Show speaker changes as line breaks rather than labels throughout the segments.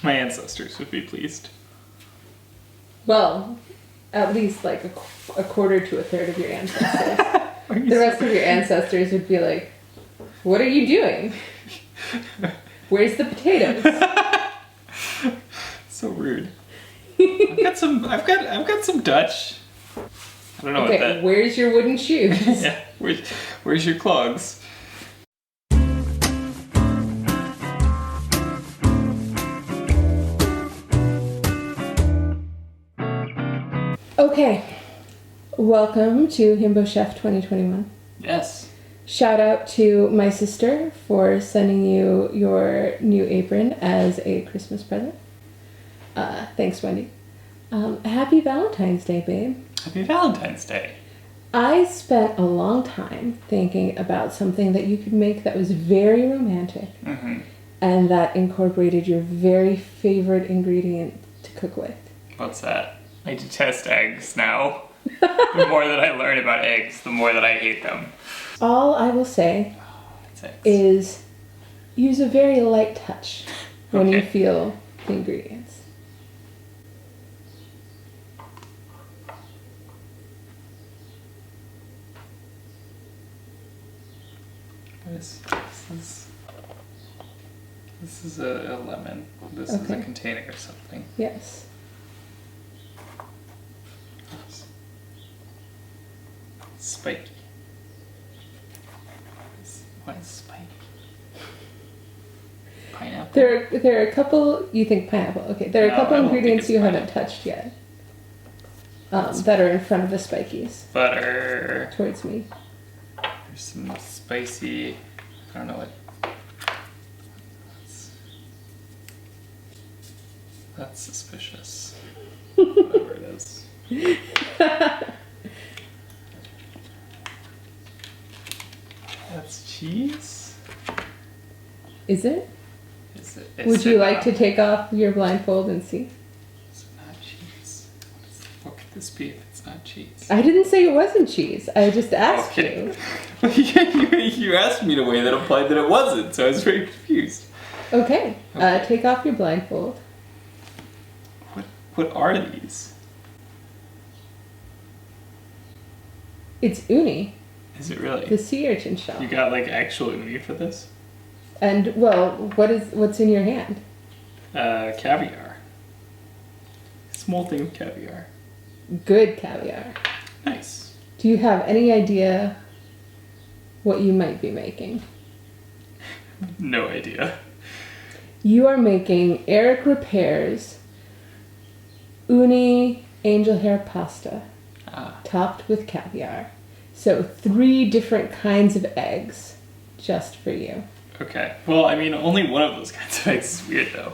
My ancestors would be pleased.
Well, at least like a quarter to a third of your ancestors. The rest of your ancestors would be like, what are you doing? Where's the potatoes?
So rude. I've got some Dutch. I don't know what that.
Where's your wooden shoes?
Yeah. Where's your clogs?
Okay. Welcome to Himbo Chef 2021.
Yes.
Shout out to my sister for sending you your new apron as a Christmas present. Thanks, Wendy. Happy Valentine's Day, babe.
Happy Valentine's Day.
I spent a long time thinking about something that you could make that was very romantic and that incorporated your very favorite ingredient to cook with.
What's that? I detest eggs now. The more that I learn about eggs, the more that I hate them.
All I will say is use a very light touch when you feel the ingredients.
This is a lemon. This is a container or something.
Yes.
Spiky. What is spiky? Pineapple?
There are a couple, you think pineapple, okay. There are a couple ingredients you haven't touched yet that are in front of the spikies.
Butter.
Towards me.
There's some spicy, I don't know what. That's suspicious. Whatever it is. That's cheese?
Is it?
Is it?
Would you like to take off your blindfold and see?
Is it not cheese? What could this be if it's not cheese?
I didn't say it wasn't cheese. I just asked you.
You asked me in a way that implied that it wasn't, so I was very confused.
Okay. Take off your blindfold.
What are these?
It's uni.
Is it really?
The sea urchin shell.
You got like actual uni for this?
And well, what's in your hand?
Caviar. Small thing of caviar.
Good caviar.
Nice.
Do you have any idea what you might be making?
No idea.
You are making Eric Ripert's uni angel hair pasta topped with caviar. So 3 different kinds of eggs just for you.
Okay. Well, I mean, only one of those kinds of eggs is weird though.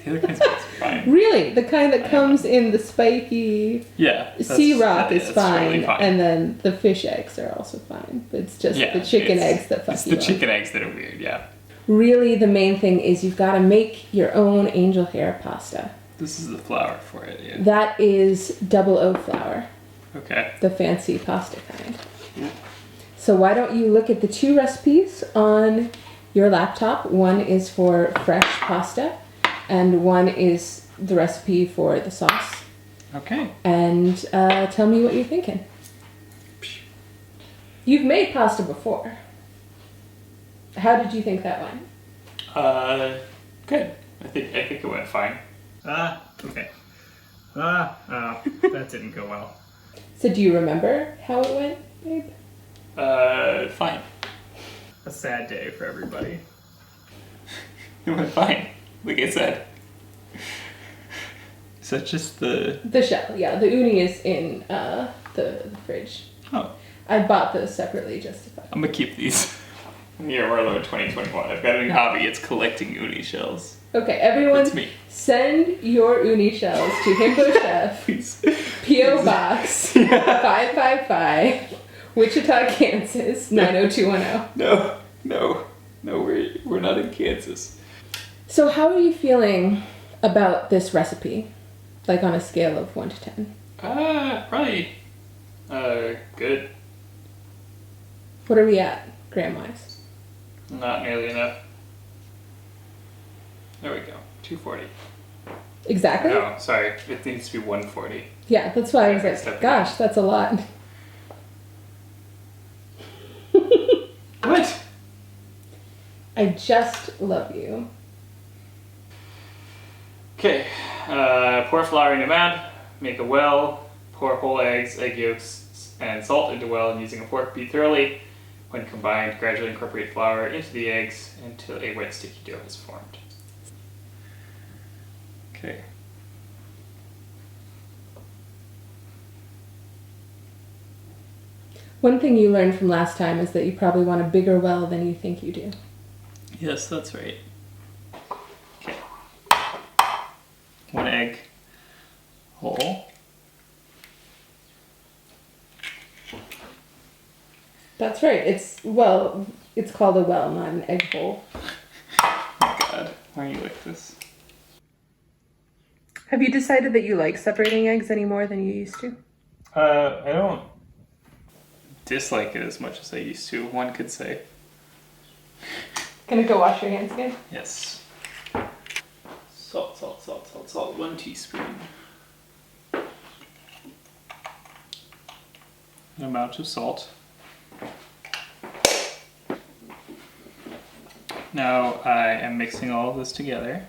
The other kinds of eggs are fine.
Really? The kind that comes in the spiky sea rock is fine,
totally fine.
And then the fish eggs are also fine. But it's just the chicken eggs that fuck you up.
It's the chicken eggs that are weird, yeah.
Really, the main thing is you've got to make your own angel hair pasta.
This is the flour for it, yeah.
That is double O flour.
Okay.
The fancy pasta kind. Yeah. So why don't you look at the 2 recipes on your laptop. One is for fresh pasta, and one is the recipe for the sauce.
Okay.
And tell me what you're thinking. You've made pasta before. How did you think that went?
Good. I think it went fine. Okay. That didn't go well.
So do you remember how it went, babe?
Fine. A sad day for everybody. It went fine, like I said. Is that just the
shell? Yeah, the uni is in the fridge.
Oh.
I bought those separately just to
I'm gonna keep these. Here, we're in 2021. I've got a new hobby. It's collecting uni shells.
Okay, everyone,
That's me.
Send your uni shells to Himbo Chef,
Please.
P.O. Box 555, Wichita, Kansas 90210.
No, we're not in Kansas.
So how are you feeling about this recipe? Like on a scale of 1 to 10?
Probably, good.
What are we at, gram-wise?
Not nearly enough. There we go. 240.
Exactly?
No, sorry. It needs to be 140.
Yeah, that's why I was
Except
like, gosh, that's a lot.
What?
I just love you.
Okay, pour flour in a mound, make a well, pour whole eggs, egg yolks, and salt into well, and using a fork beat thoroughly. When combined, gradually incorporate flour into the eggs until a wet sticky dough is formed. Okay.
One thing you learned from last time is that you probably want a bigger well than you think you do.
Yes, that's right. Okay. 1 egg whole.
That's right. It's called a well, not an egg hole.
Oh my god, why are you like this?
Have you decided that you like separating eggs any more than you used to?
I don't dislike it as much as I used to, one could say.
Gonna go wash your hands again?
Yes. Salt, 1 teaspoon. An amount of salt. Now I am mixing all of this together.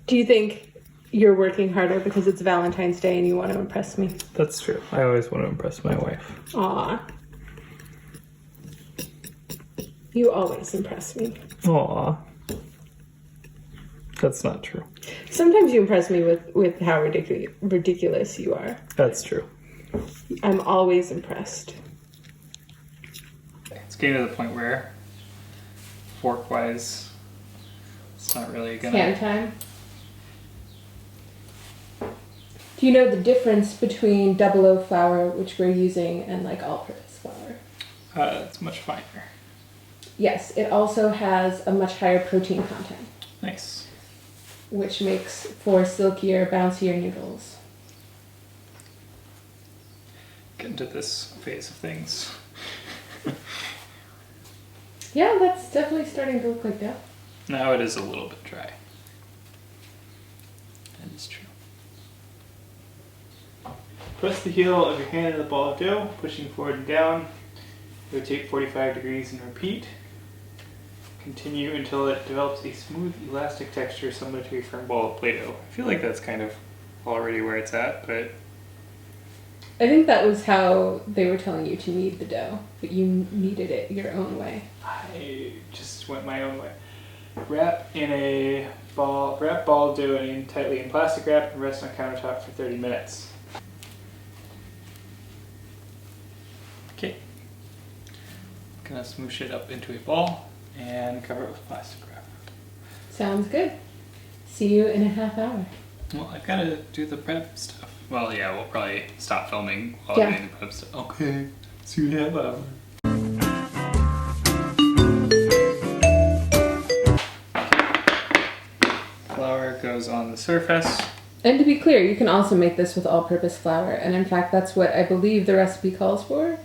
Do you think you're working harder because it's Valentine's Day and you want to impress me?
That's true. I always want to impress my wife.
Aw. You always impress me.
Aw. That's not true.
Sometimes you impress me with how ridiculous you are.
That's true.
I'm always impressed.
It's getting to the point where, fork-wise, it's not really gonna...
Hand time. Do you know the difference between 00 flour, which we're using, and like all-purpose flour?
It's much finer.
Yes, it also has a much higher protein content.
Nice.
Which makes for silkier, bouncier noodles.
Get into this phase of things.
Yeah, that's definitely starting to look like dough.
Now it is a little bit dry. That is true. Press the heel of your hand in the ball of dough, pushing forward and down. Rotate 45 degrees and repeat. Continue until it develops a smooth, elastic texture similar to a firm ball of Play-Doh. I feel like that's kind of already where it's at, but...
I think that was how they were telling you to knead the dough, but you kneaded it your own way.
I just went my own way. Wrap ball of dough in tightly in plastic wrap and rest on countertop for 30 minutes. Okay. Gonna smoosh it up into a ball and cover it with plastic wrap.
Sounds good. See you in a half hour.
Well, I gotta do the prep stuff. Well, yeah, we'll probably stop filming while
Yeah.
doing the prep stuff. Okay, see you in a half hour. Flour goes on the surface.
And to be clear, you can also make this with all-purpose flour, and in fact, that's what I believe the recipe calls for.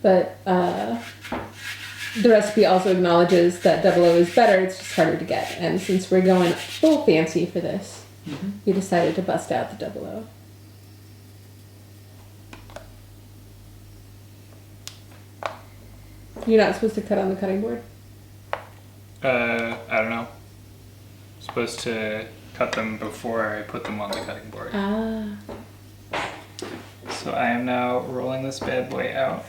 But the recipe also acknowledges that 00 is better, it's just harder to get. And since we're going full fancy for this, we decided to bust out the 00. You're not supposed to cut on the cutting board?
I don't know. I'm supposed to cut them before I put them on the cutting board.
Ah.
So I am now rolling this bad boy out.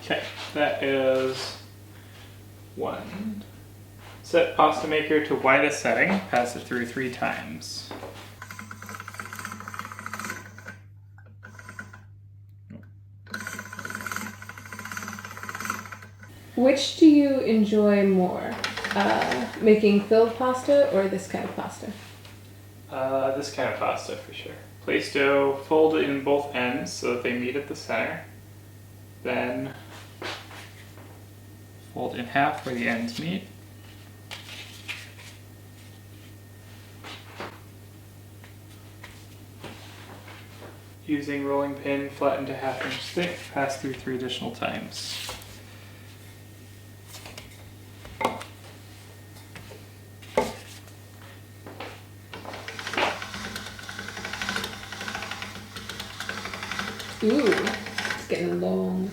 Okay, that is 1. Set pasta maker to widest setting, pass it through 3 times.
Which do you enjoy more? Making filled pasta or this kind of pasta?
This kind of pasta for sure. Place dough, fold it in both ends so that they meet at the center. Then fold in half where the ends meet. using rolling pin, flatten to 1/2 inch thick, pass through 3 additional times.
Ooh, it's getting long.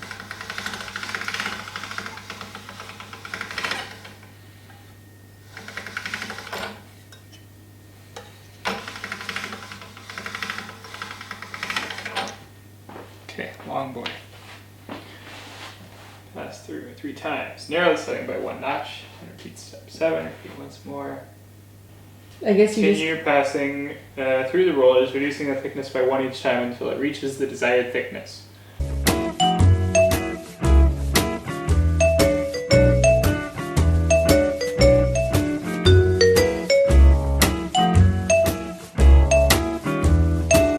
Okay, long boy. Pass through 3 times. Narrow the setting by 1 notch. And repeat step 7. Repeat once more.
I guess you just...
Continue passing through the rollers, reducing the thickness by 1 each time until it reaches the desired thickness.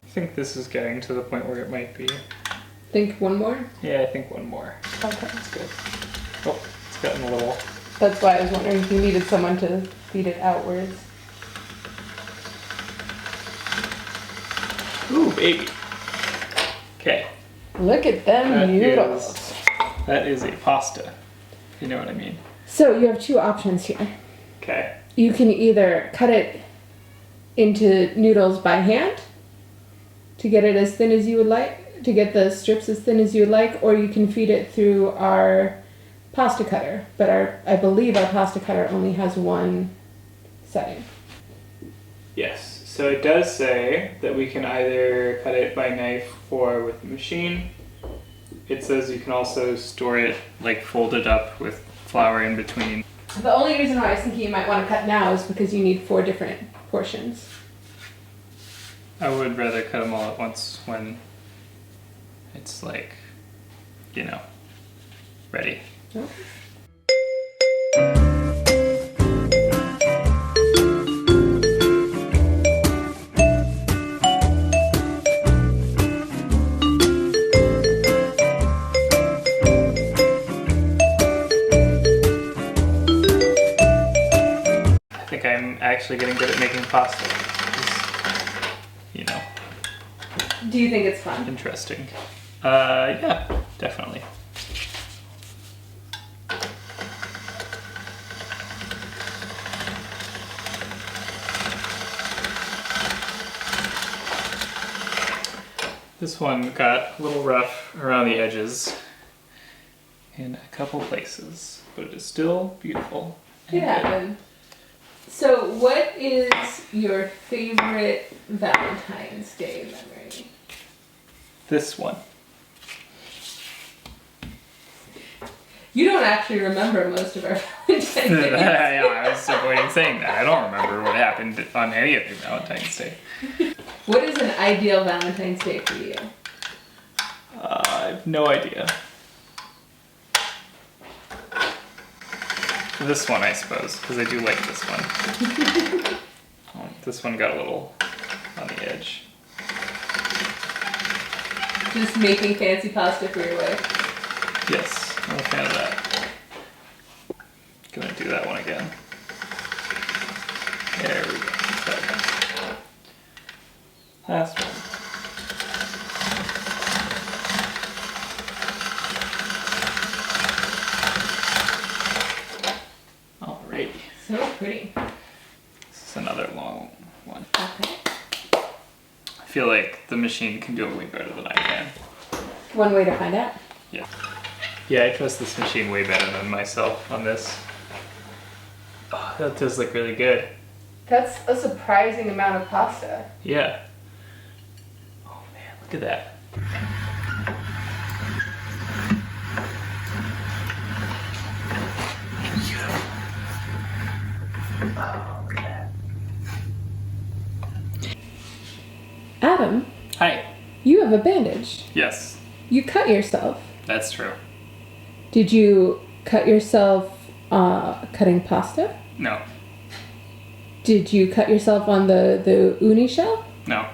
I think this is getting to the point where it might be.
Think one more?
Yeah, I think one more.
Okay.
That's good. Oh, it's gotten a little...
That's why I was wondering if you needed someone to feed it outwards.
Ooh, baby. Okay.
Look at them noodles.
That is a pasta, if you know what I mean.
So you have 2 options here.
Okay.
You can either cut it into noodles by hand to get it as thin as you would like, to get the strips as thin as you would like, or you can feed it through our pasta cutter. But I believe our pasta cutter only has 1 setting.
Yes. So it does say that we can either cut it by knife or with the machine. It says you can also store it, like fold it up with flour in between.
The only reason why I was thinking you might want to cut now is because you need 4 different portions.
I would rather cut them all at once when it's like, you know, ready.
Okay.
I think I'm actually getting good at making pasta. You know,
Do you think it's fun?
interesting. Yeah, definitely. This one got a little rough around the edges in a couple places, but it is still beautiful.
It happened. So, what is your favorite Valentine's Day memory?
This one.
You don't actually remember most of our Valentine's Day.
Yeah, I was avoiding saying that. I don't remember what happened on any of your Valentine's Day.
What is an ideal Valentine's Day for you?
I have no idea. This one, I suppose, because I do like this one. Oh, this one got a little on the edge.
Just making fancy pasta for your wife.
Yes, I'm a fan of that. Gonna do that one again. There we go. That one. Last one. Alrighty.
So pretty.
This is another long one.
Okay.
I feel like the machine can do it way better than I can.
One way to find out.
Yeah. Yeah, I trust this machine way better than myself on this. Oh, that does look really good.
That's a surprising amount of pasta.
Yeah. Oh man, look at that. Oh, look at that.
Adam,
Hi.
you have a bandage.
Yes,
You cut yourself.
that's true.
Did you cut yourself cutting pasta?
No.
Did you cut yourself on the uni shell?
No.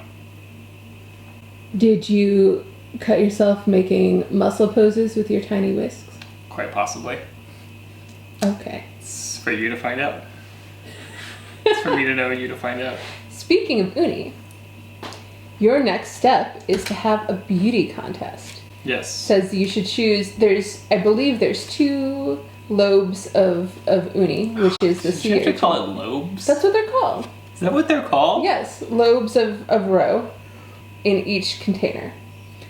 Did you cut yourself making muscle poses with your tiny whisks?
Quite possibly.
Okay.
It's for you to find out. It's for me to know and you to find out.
Speaking of uni, your next step is to have a beauty contest.
Yes.
Says you should choose. I believe there's 2 lobes of uni, which is the sea
You have to
urchin.
call it lobes?
That's what they're called.
Is that what they're called?
Yes, lobes of roe in each container.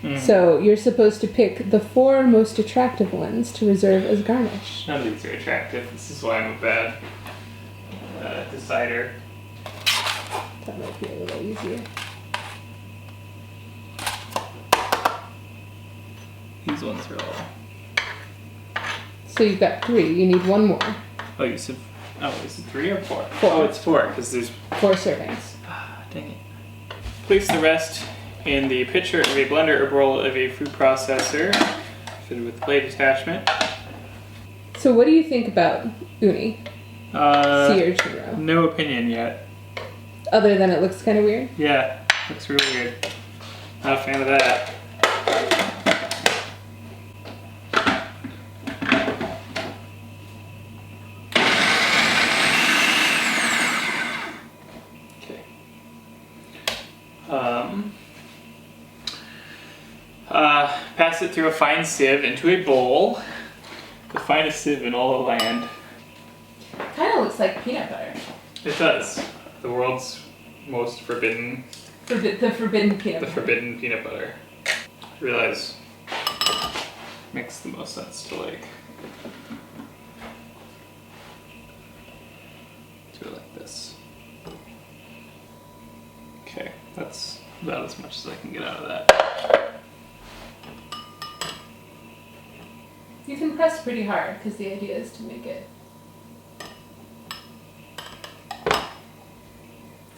Mm.
So you're supposed to pick the 4 most attractive ones to reserve as garnish.
None of these are attractive. This is why I'm a bad decider.
That might be a little easier.
These ones are all...
So you've got 3. You need 1 more.
Oh, you said... Oh, is it 3 or 4?
4.
Oh, it's 4, because there's...
4 servings.
Dang it. Place the rest in the pitcher of a blender or bowl of a food processor, fitted with blade attachment.
So what do you think about uni? Sea urchin roe.
No opinion yet.
Other than it looks kind of weird?
Yeah, looks real weird. Not a fan of that. Okay. Pass it through a fine sieve into a bowl. The finest sieve in all the land.
Kind of looks like peanut butter.
It does. The world's most forbidden...
The forbidden peanut butter.
The forbidden peanut butter. I realize makes the most sense to like do it like this. Okay, that's about as much as I can get out of that.
You can press pretty hard because the idea is to make it.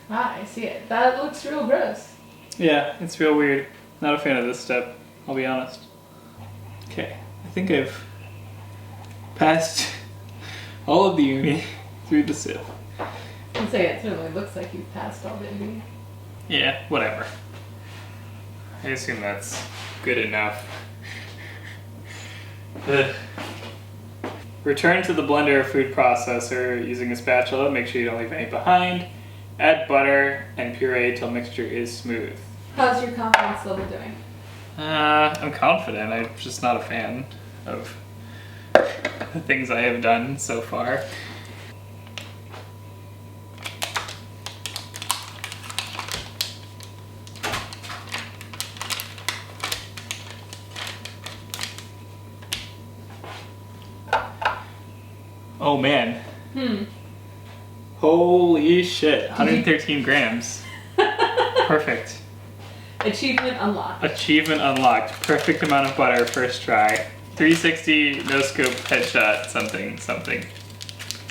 Ah, I see it. That looks real gross.
Yeah, it's real weird. Not a fan of this step, I'll be honest. Okay, I think I've passed all of the uni through the sieve.
I'd say it certainly looks like you've passed all the uni.
Yeah, whatever. I assume that's good enough. Ugh. Return to the blender or food processor using a spatula. Make sure you don't leave any behind. Add butter and puree till mixture is smooth.
How's your confidence level doing?
I'm confident. I'm just not a fan of the things I have done so far. Oh man. Holy shit. 113 grams. Perfect.
Achievement unlocked.
Achievement unlocked. Perfect amount of butter, first try. 360, no scope, headshot, something, something.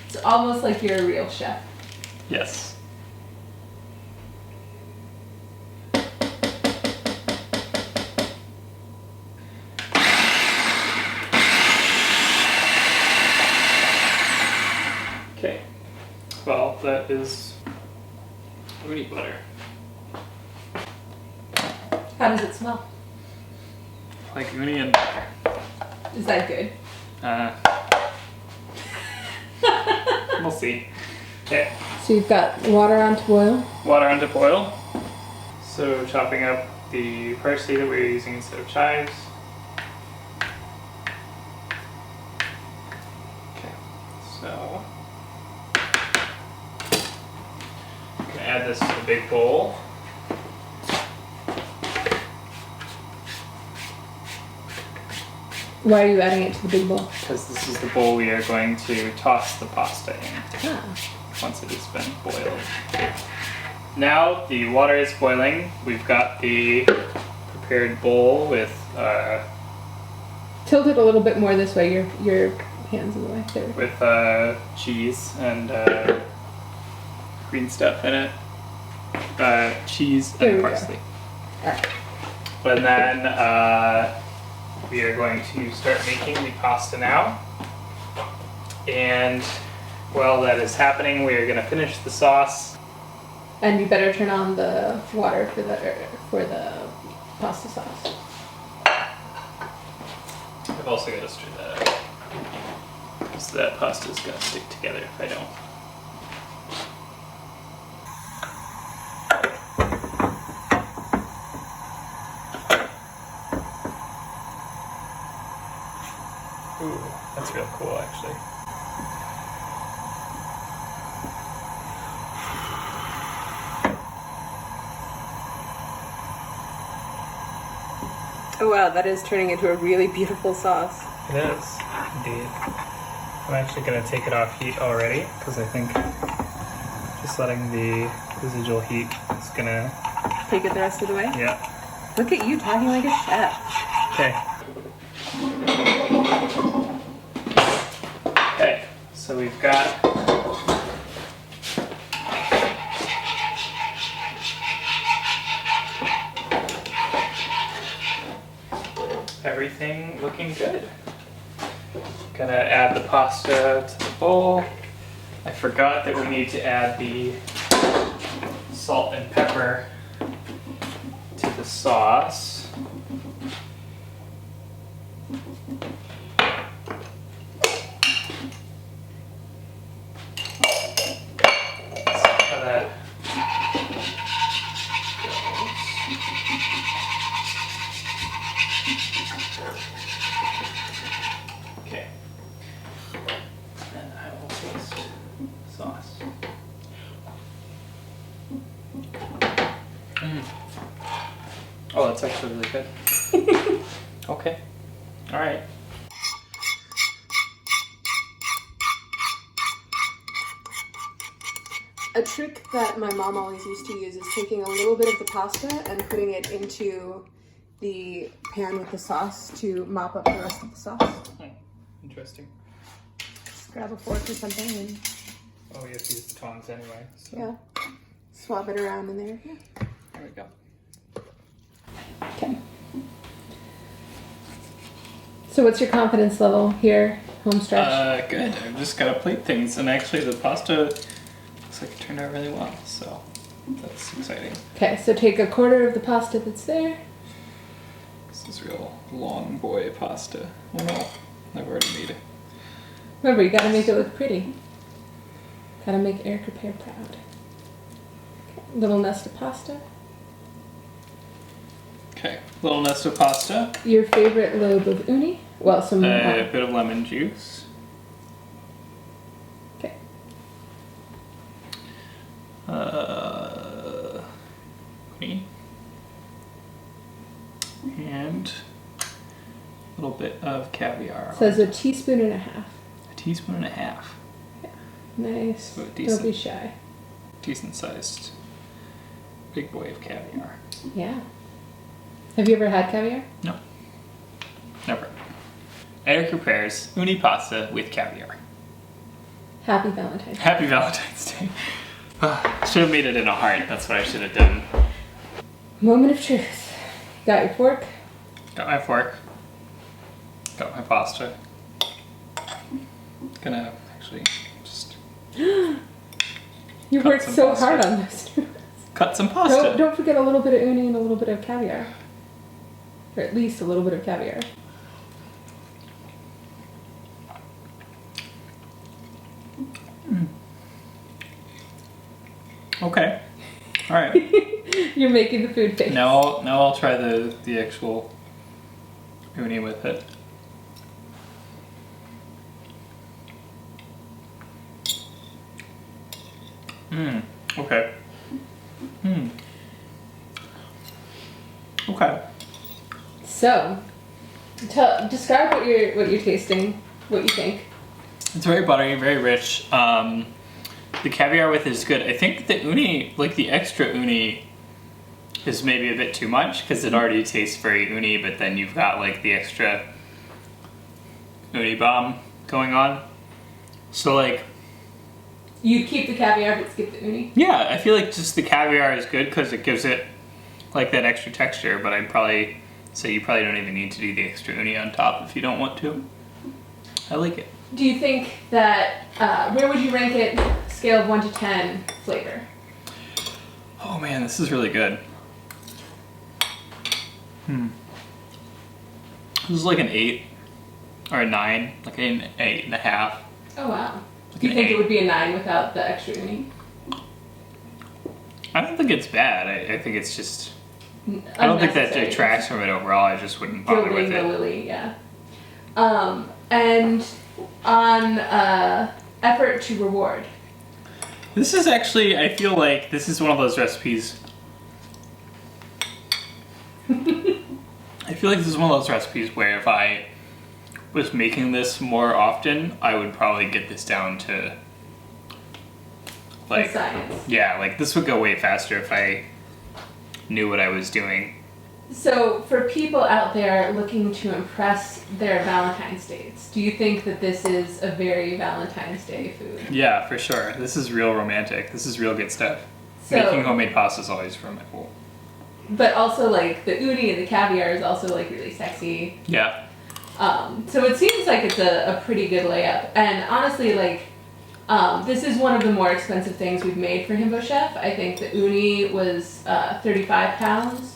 It's almost like you're a real chef.
Yes. Okay. Well, that is uni butter.
How does it smell?
Like uni and butter.
Is that good?
We'll see. Okay.
So you've got water on to boil.
Water on to boil. So chopping up the parsley that we're using instead of chives. Okay. So I'm gonna add this to the big bowl.
Why are you adding it to the big bowl?
Because this is the bowl we are going to toss the pasta in
Ah.
once it has been boiled. Now the water is boiling. We've got the prepared bowl with
Tilt it a little bit more this way. Your hands in the way. There.
with cheese and green stuff in it. Cheese
There
and
we go.
parsley.
Alright.
And then we are going to start making the pasta now. And while that is happening, we are going to finish the sauce.
And you better turn on the water for the pasta sauce.
I've also got to stir that up. Because that pasta's going to stick together if I don't. Ooh, that's real cool, actually.
Oh wow, that is turning into a really beautiful sauce.
It is, indeed. I'm actually going to take it off heat already because I think just letting the residual heat is going to...
Take it the rest of the way?
Yeah.
Look at you talking like a chef.
Okay. Okay, so we've got everything looking good. Gonna add the pasta to the bowl. I forgot that we need to add the salt and pepper to the sauce. Let's see how that goes. Okay. And I will taste the sauce. Oh, that's actually really good. Okay. All right.
A trick that my mom always used to use is taking a little bit of the pasta and putting it into the pan with the sauce to mop up the rest of the sauce.
Interesting.
Just grab a fork or something and
Oh, we have to use the tongs anyway. So.
yeah, swab it around in there. Yeah.
There we go.
Okay. So what's your confidence level here, home stretch?
Good. I've just got to plate things, and actually the pasta looks like it turned out really well, so that's exciting.
Okay, so take a quarter of the pasta that's there.
This is real long boy pasta. Oh no, I've already made it.
Remember, you gotta make it look pretty. Gotta make Eric Ripert proud. Okay, little nest of pasta.
Okay, little nest of pasta.
Your favorite lobe of uni? Well, some
A bit of lemon juice.
Okay.
Uni. And a little bit of caviar.
Says a teaspoon and a half.
A teaspoon and a half.
Nice.
So
Don't be shy.
Decent sized big boy of caviar.
Yeah. Have you ever had caviar?
No. Never. Eric Ripert's uni pasta with caviar.
Happy Valentine.
Happy Valentine's Day. Should have made it in a heart. That's what I should have done.
Moment of truth. Got your fork?
Got my fork. Got my pasta. Gonna actually just
You
Cut
worked
some
so
pasta.
hard on this.
cut some pasta.
Don't forget a little bit of uni and a little bit of caviar. Or at least a little bit of caviar.
Okay. All right.
You're making the food face.
Now I'll try the actual uni with it. Okay. Okay.
So, describe what you're tasting. What you think?
It's very buttery, very rich. The caviar with it is good. I think the uni, like the extra uni, is maybe a bit too much because it already tastes very uni, but then you've got like the extra uni bomb going on. So like,
You'd keep the caviar but skip the uni?
yeah, I feel like just the caviar is good because it gives it like that extra texture, but I'd probably say you probably don't even need to do the extra uni on top if you don't want to. I like it.
Do you think that, where would you rank it, scale of 1 to 10, flavor?
Oh man, this is really good. This is like an 8 or a 9, like an 8.5.
Oh wow.
Like
Do you
an
think
8.
it would be a 9 without the extra uni?
I don't think it's bad. I think it's just. I don't think that
Unnecessary.
detracts from it overall. I just wouldn't bother with
Gilding the
it.
lily, yeah. And on effort to reward.
This is actually, I feel like this is one of those recipes. I feel like this is one of those recipes where if I was making this more often, I would probably get this down to like
science.
Yeah, like this would go way faster if I knew what I was doing.
So for people out there looking to impress their Valentine's dates, do you think that this is a very Valentine's Day food?
Yeah, for sure. This is real romantic. This is real good stuff.
So,
making homemade pasta is always romantic.
But also like the uni and the caviar is also like really sexy.
Yeah.
So it seems like it's a pretty good layup. And honestly, like, this is one of the more expensive things we've made for Himbo Chef. I think the uni was 35 pounds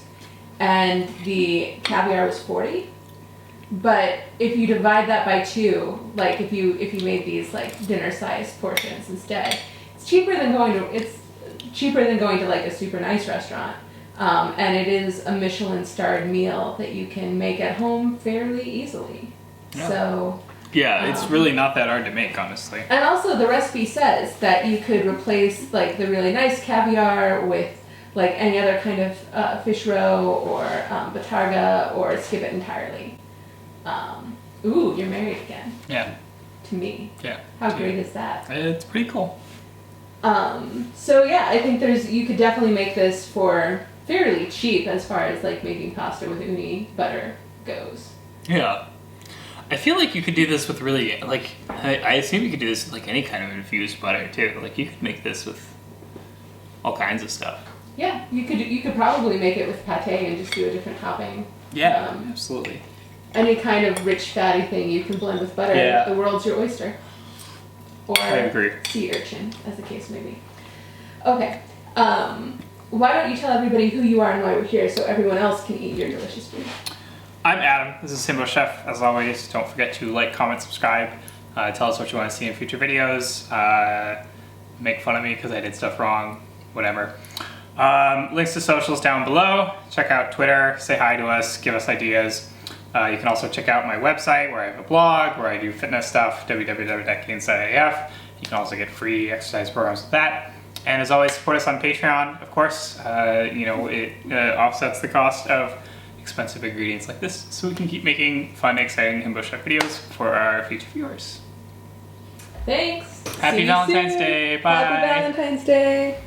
and the caviar was 40. But if you divide that by 2, like if you made these like dinner-sized portions instead, it's cheaper than going to like a super nice restaurant. And it is a Michelin-starred meal that you can make at home fairly easily.
Yeah.
So
yeah, it's really not that hard to make, honestly.
And also the recipe says that you could replace like the really nice caviar with like any other kind of fish roe or batarga, or skip it entirely. Ooh, you're married again.
Yeah.
To me.
Yeah.
How great is that?
It's pretty cool.
So yeah, I think you could definitely make this for fairly cheap as far as like making pasta with uni butter goes.
Yeah. I feel like you could do this with really, like, I assume you could do this with like any kind of infused butter too. Like you could make this with all kinds of stuff.
Yeah, you could probably make it with pate and just do a different topping.
Yeah, absolutely.
Any kind of rich fatty thing you can blend with butter.
Yeah.
The world's your oyster. Or
I agree.
sea urchin, as the case may be. Okay. Why don't you tell everybody who you are and why we're here so everyone else can eat your delicious food?
I'm Adam. This is Himbo Chef. As always, don't forget to like, comment, subscribe. Tell us what you want to see in future videos. Make fun of me because I did stuff wrong. Whatever. Links to socials down below. Check out Twitter. Say hi to us. Give us ideas. You can also check out my website where I have a blog where I do fitness stuff, www.gainsideaf. You can also get free exercise programs with that. And as always, support us on Patreon, of course. It offsets the cost of expensive ingredients like this, so we can keep making fun, exciting Himbo Chef videos for our future viewers.
Thanks.
Happy Valentine's Day. Bye.
Happy Valentine's Day.